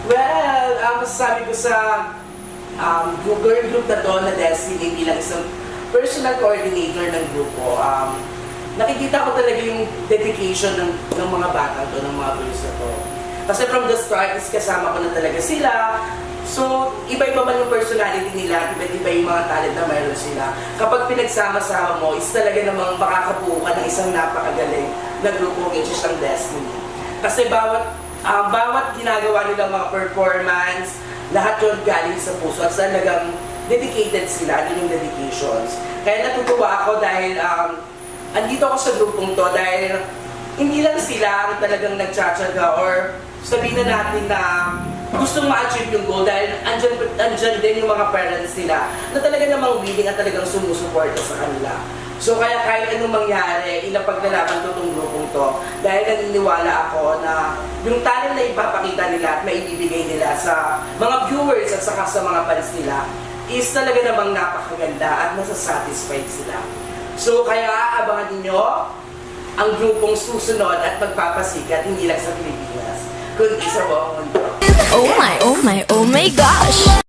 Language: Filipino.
Well, ang masasabi ko sa girl group na to na Destiny bilang isang personal coordinator ng grupo, nakikita ko talaga yung dedication ng mga bata to, ng mga girls na to. Kasi from the start, is kasama ko na talaga sila. So, iba-iba man yung personality nila, iba-iba yung mga talent na mayroon sila. Kapag pinagsama-sama mo, is talaga namang makakabuo ka ng isang napakagaling na grupo, which is ang Destiny. Kasi bawat ginagawa nilang mga performance, lahat yun galing sa puso at talagang dedicated sila, din yung dedications. Kaya natutuwa ako dahil andito ako sa grupong to dahil hindi lang sila ang talagang nagtsatsaga or sabihin na natin na gustong ma-achieve yung goal dahil andyan din yung mga parents nila na talaga namang willing at talagang sumusuporta sa kanila. So kaya kahit anong mangyari, ilapaglalaban ko itong grupong to dahil naniniwala ako na yung talent na ipapakita nila at maibibigay nila sa mga viewers at saka sa mga fans nila is talaga namang napakaganda at masasatisfied sila. So kaya aabangan ninyo ang grupong susunod at magpapasikat hindi lang sa Pilipinas, kundi sa buong mundo. Oh my gosh!